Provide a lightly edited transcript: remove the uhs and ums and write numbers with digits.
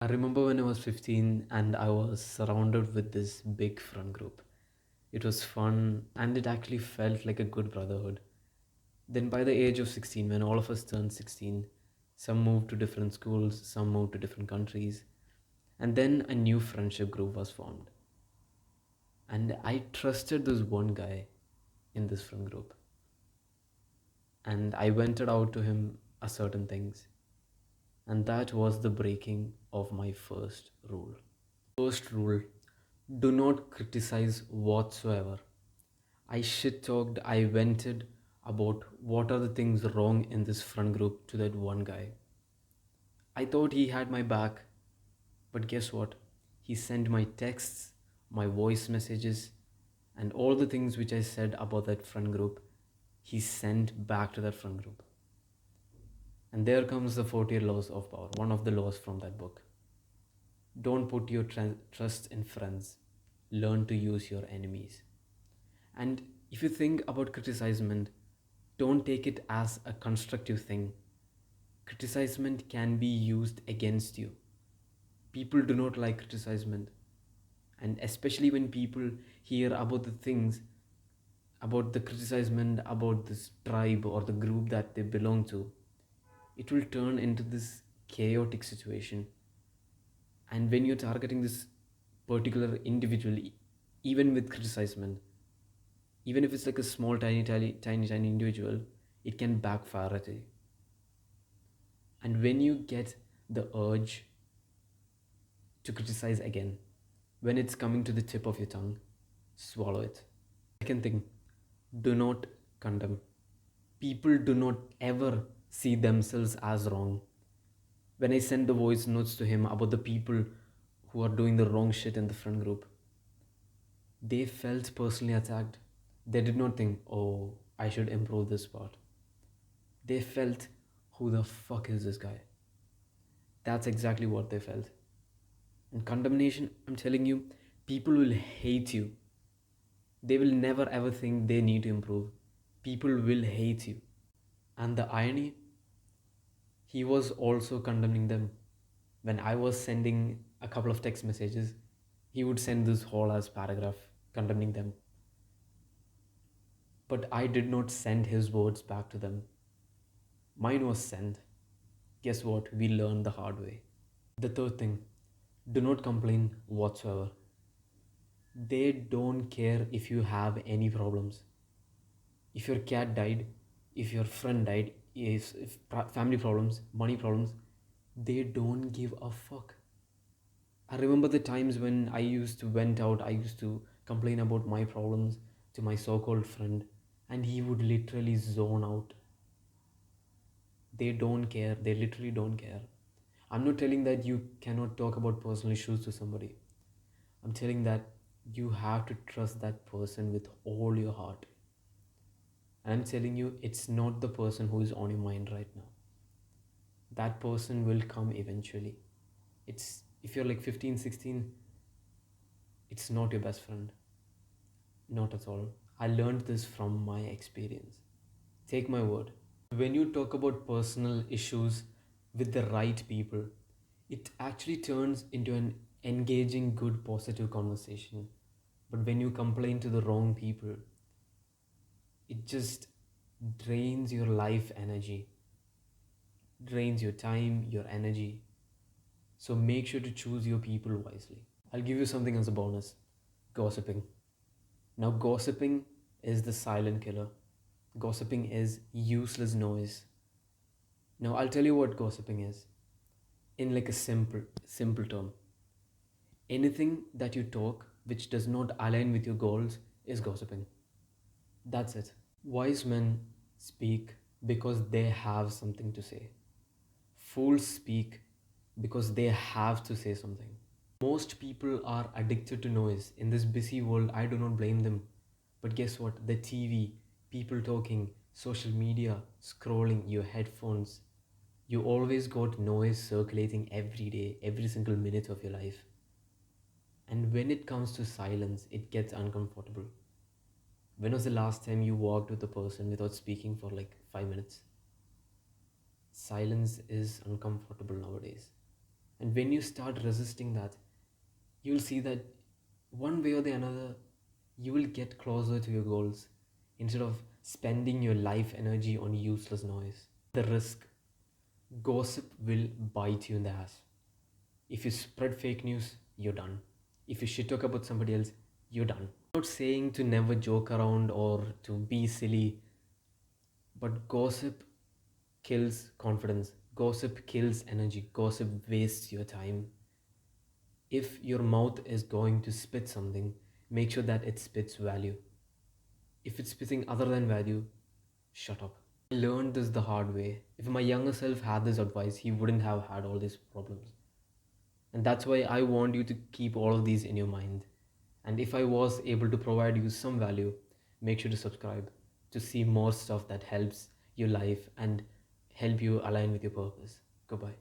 I remember when I was 15 and I was surrounded with this big friend group. It was fun and it actually felt like a good brotherhood. Then, by the age of 16, when all of us turned 16, some moved to different schools, some moved to different countries, and then a new friendship group was formed. And I trusted this one guy in this friend group, and I vented out to him a certain things, and that was the breaking of my first rule. First rule: do not criticize whatsoever. I shit talked, I vented about what are the things wrong in this friend group to that one guy. I thought he had my back, but guess what? He sent my texts, my voice messages, and all the things which I said about that friend group, he sent back to that friend group. And there comes the 40 laws of power, one of the laws from that book. Don't put your trust in friends. Learn to use your enemies. And if you think about criticizement, don't take it as a constructive thing. Criticizement can be used against you. People do not like criticizement. And especially when people hear about the things, about the criticizement, about this tribe or the group that they belong to, it will turn into this chaotic situation. And when you're targeting this particular individual, even with criticizement, even if it's like a small, tiny individual, it can backfire at you. And when you get the urge to criticize again, when it's coming to the tip of your tongue, swallow it. Second thing, do not condemn. People do not ever see themselves as wrong. When I sent the voice notes to him about the people who are doing the wrong shit in the friend group, they felt personally attacked. They did not think, oh, I should improve this part. They felt, who the fuck is this guy? That's exactly what they felt. And condemnation, I'm telling you, people will hate you. They will never ever think they need to improve. People will hate you. And the irony, he was also condemning them. When I was sending a couple of text messages, he would send this whole ass paragraph condemning them. But I did not send his words back to them. Mine was sent. Guess what? We learned the hard way. The third thing, do not complain whatsoever. They don't care if you have any problems. If your cat died, if your friend died, if family problems, money problems, they don't give a fuck. I remember the times when I used to vent out, I used to complain about my problems to my so called friend, and he would literally zone out. They don't care, they literally don't care. I'm not telling that you cannot talk about personal issues to somebody. I'm telling that you have to trust that person with all your heart. And I'm telling you, it's not the person who is on your mind right now. That person will come eventually. It's if you're like 15, 16, it's not your best friend. Not at all. I learned this from my experience. Take my word. When you talk about personal issues with the right people, it actually turns into an engaging, good, positive conversation. But when you complain to the wrong people, it just drains your life energy, drains your time, your energy. So make sure to choose your people wisely. I'll give you something as a bonus: gossiping. Now, gossiping is the silent killer. Gossiping is useless noise. Now, I'll tell you what gossiping is in like a simple term. Anything that you talk which does not align with your goals is gossiping. That's it. Wise men speak because they have something to say. Fools speak because they have to say something. Most people are addicted to noise. In this busy world, I do not blame them. But guess what? The TV, people talking, social media, scrolling, your headphones, you always got noise circulating every day, every single minute of your life. And when it comes to silence, it gets uncomfortable. When was the last time you walked with a person without speaking for like 5 minutes? Silence is uncomfortable nowadays. And when you start resisting that, you'll see that one way or the another, you will get closer to your goals instead of spending your life energy on useless noise. The risk, gossip will bite you in the ass. If you spread fake news, you're done. If you shit talk about somebody else, you're done. I'm not saying to never joke around or to be silly, but gossip kills confidence. Gossip kills energy. Gossip wastes your time. If your mouth is going to spit something, make sure that it spits value. If it's spitting other than value, shut up. I learned this the hard way. If my younger self had this advice, he wouldn't have had all these problems. And that's why I want you to keep all of these in your mind. And if I was able to provide you some value, make sure to subscribe to see more stuff that helps your life and help you align with your purpose. Goodbye.